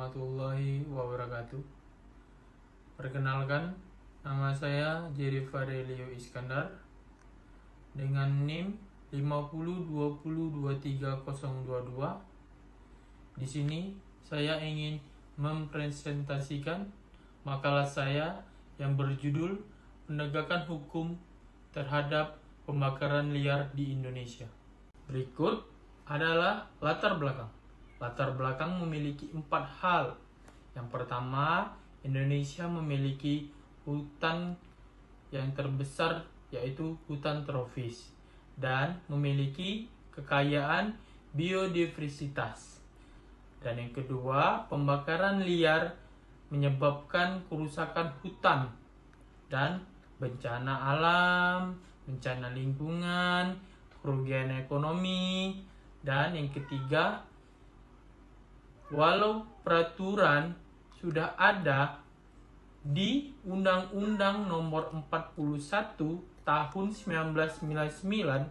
warahmatullahi wabarakatuh. Perkenalkan, nama saya Jerry Farelio Iskandar dengan NIM 5020230022. Di sini saya ingin mempresentasikan makalah saya yang berjudul Penegakan Hukum Terhadap Pembakaran Liar di Indonesia. Berikut adalah latar belakang. Latar belakang memiliki 4 hal. Yang pertama, Indonesia memiliki hutan yang terbesar, yaitu hutan tropis, dan memiliki kekayaan biodiversitas. Dan yang kedua, pembakaran liar menyebabkan kerusakan hutan dan bencana alam, bencana lingkungan, kerugian ekonomi. Dan yang ketiga, walau peraturan sudah ada di Undang-Undang Nomor 41 Tahun 1999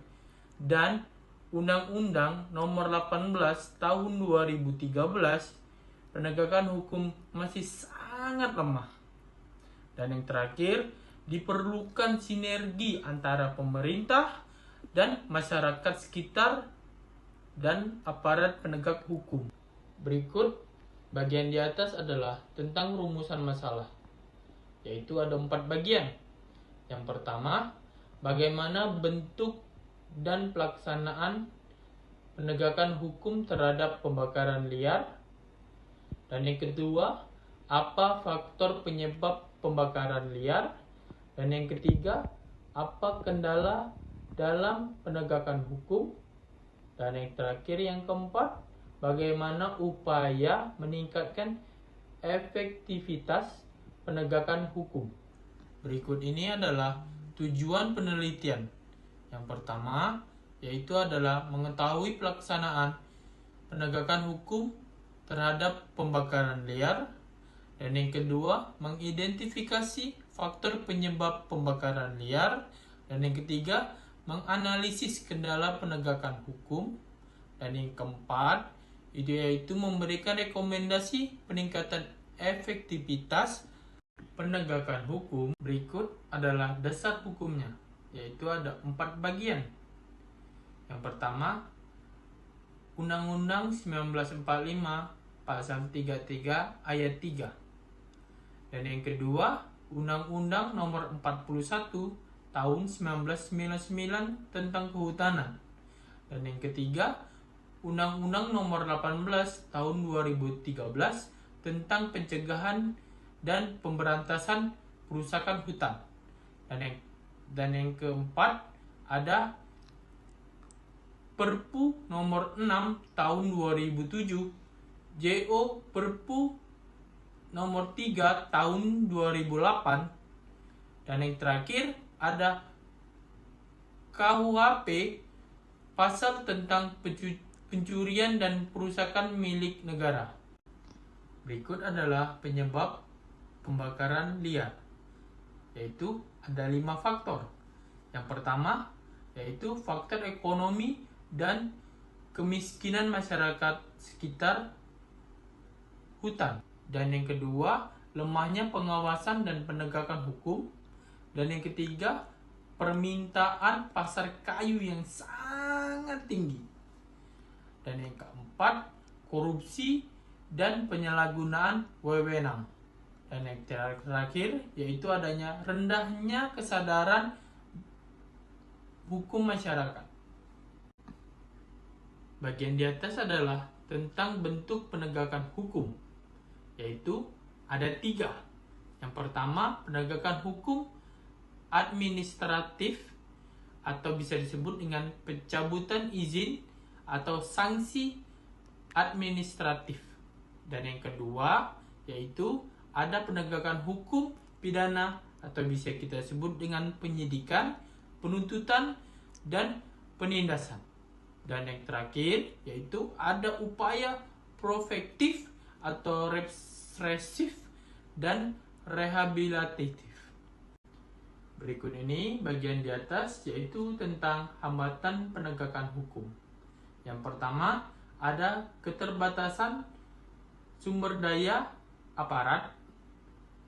dan Undang-Undang Nomor 18 Tahun 2013, penegakan hukum masih sangat lemah. Dan yang terakhir, diperlukan sinergi antara pemerintah dan masyarakat sekitar dan aparat penegak hukum. Berikut bagian di atas adalah tentang rumusan masalah, yaitu ada 4 bagian. Yang pertama, bagaimana bentuk dan pelaksanaan penegakan hukum terhadap pembakaran liar. Dan yang kedua, apa faktor penyebab pembakaran liar. Dan yang ketiga, apa kendala dalam penegakan hukum. Dan yang terakhir, yang keempat, bagaimana upaya meningkatkan efektivitas penegakan hukum. Berikut ini adalah tujuan penelitian. Yang pertama, yaitu adalah mengetahui pelaksanaan penegakan hukum terhadap pembakaran liar. Dan yang kedua, mengidentifikasi faktor penyebab pembakaran liar. Dan yang ketiga, menganalisis kendala penegakan hukum. Dan yang keempat, itu yaitu memberikan rekomendasi peningkatan efektivitas penegakan hukum. Berikut adalah dasar hukumnya, yaitu ada 4 bagian. Yang pertama, Undang-Undang 1945 Pasal 33 Ayat 3. Dan yang kedua, Undang-Undang Nomor 41 Tahun 1999 tentang Kehutanan. Dan yang ketiga, Undang-Undang Nomor 18 Tahun 2013 tentang Pencegahan dan Pemberantasan Perusakan Hutan. Dan yang keempat, ada Perpu Nomor 6 Tahun 2007, JO Perpu Nomor 3 Tahun 2008. Dan yang terakhir, ada KUHP pasal tentang pencurian dan perusakan milik negara. Berikut adalah penyebab pembakaran liar, yaitu ada 5 faktor. Yang pertama, yaitu faktor ekonomi dan kemiskinan masyarakat sekitar hutan. Dan yang kedua, lemahnya pengawasan dan penegakan hukum. Dan yang ketiga, permintaan pasar kayu yang sangat tinggi. Dan yang keempat, korupsi dan penyalahgunaan wewenang. Dan yang terakhir, yaitu adanya rendahnya kesadaran hukum masyarakat. Bagian di atas adalah tentang bentuk penegakan hukum, yaitu ada 3. Yang pertama, penegakan hukum administratif atau bisa disebut dengan pencabutan izin atau sanksi administratif. Dan yang kedua, yaitu ada penegakan hukum pidana atau bisa kita sebut dengan penyidikan, penuntutan, dan penindasan. Dan yang terakhir, yaitu ada upaya protektif atau represif dan rehabilitatif. Berikut ini bagian di atas, yaitu tentang hambatan penegakan hukum. Yang pertama, ada keterbatasan sumber daya aparat.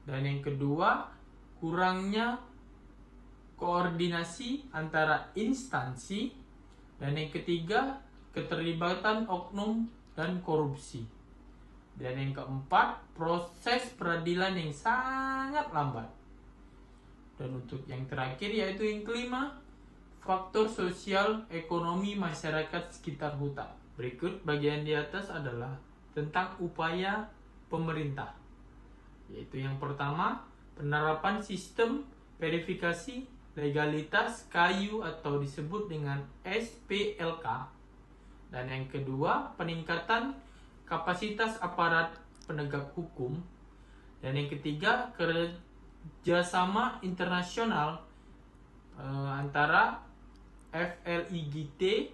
Dan yang kedua, kurangnya koordinasi antara instansi. Dan yang ketiga, keterlibatan oknum dan korupsi. Dan yang keempat, proses peradilan yang sangat lambat. Dan untuk yang terakhir, yaitu yang kelima, faktor sosial ekonomi masyarakat sekitar hutan. Berikut bagian di atas adalah tentang upaya pemerintah. Yaitu yang pertama, penerapan sistem verifikasi legalitas kayu atau disebut dengan SPLK. Dan yang kedua, peningkatan kapasitas aparat penegak hukum. Dan yang ketiga, kerjasama internasional antara FLIGT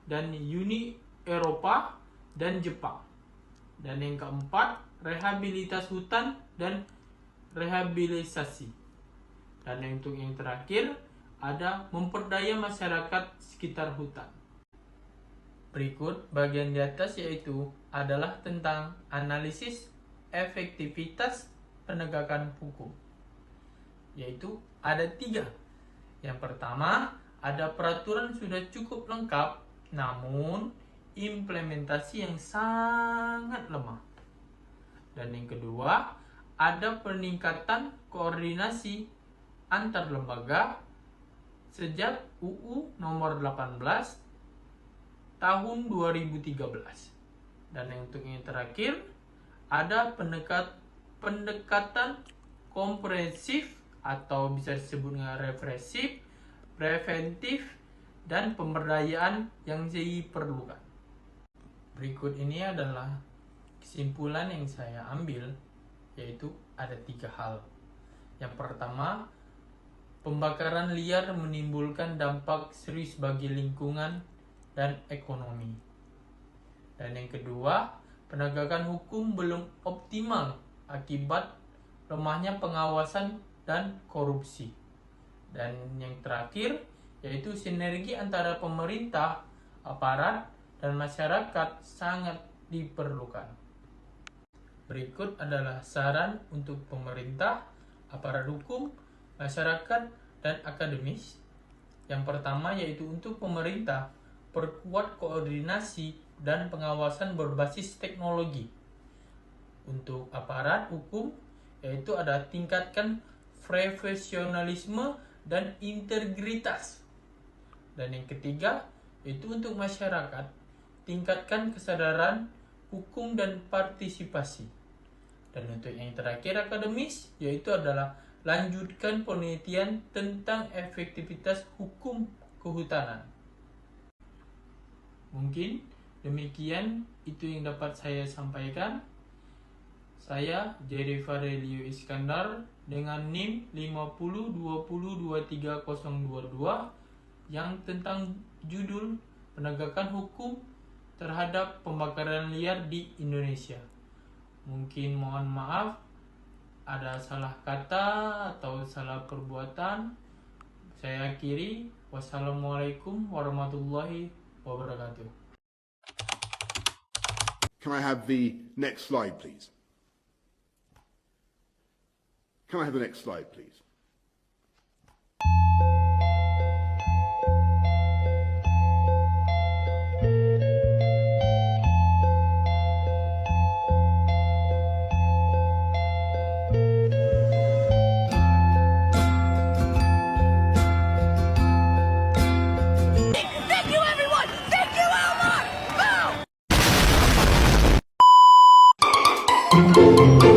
dan Uni Eropa dan Jepang. Dan yang keempat, rehabilitas hutan dan rehabilitasi. Dan untuk yang terakhir, ada memperdaya masyarakat sekitar hutan. Berikut bagian di atas yaitu adalah tentang analisis efektivitas penegakan hukum. Yaitu ada 3. Yang pertama, ada peraturan sudah cukup lengkap, namun implementasi yang sangat lemah. Dan yang kedua, ada peningkatan koordinasi antar lembaga sejak UU nomor 18 tahun 2013. Dan untuk yang terakhir, ada pendekatan komprehensif atau bisa disebut dengan represif, preventif, dan pemberdayaan yang diperlukan. Berikut ini adalah kesimpulan yang saya ambil, yaitu ada 3 hal. Yang pertama, pembakaran liar menimbulkan dampak serius bagi lingkungan dan ekonomi. Dan yang kedua, penegakan hukum belum optimal akibat lemahnya pengawasan dan korupsi. Dan yang terakhir, yaitu sinergi antara pemerintah, aparat, dan masyarakat sangat diperlukan. Berikut adalah saran untuk pemerintah, aparat hukum, masyarakat, dan akademis. Yang pertama yaitu untuk pemerintah, perkuat koordinasi dan pengawasan berbasis teknologi. Untuk aparat hukum, yaitu ada tingkatkan profesionalisme dan integritas. Dan yang ketiga, yaitu untuk masyarakat, tingkatkan kesadaran hukum dan partisipasi. Dan untuk yang terakhir akademis, yaitu adalah lanjutkan penelitian tentang efektivitas hukum kehutanan. Mungkin demikian itu yang dapat saya sampaikan. Saya Jerry Farelio Iskandar dengan NIM 5020230022 yang tentang judul penegakan hukum terhadap pembakaran liar di Indonesia. Mungkin mohon maaf ada salah kata atau salah perbuatan. Saya akhiri. Wassalamualaikum warahmatullahi wabarakatuh. Can I have the next slide, please? Can I have the next slide, please? Thank you, everyone! Thank you, Elmer! Boom!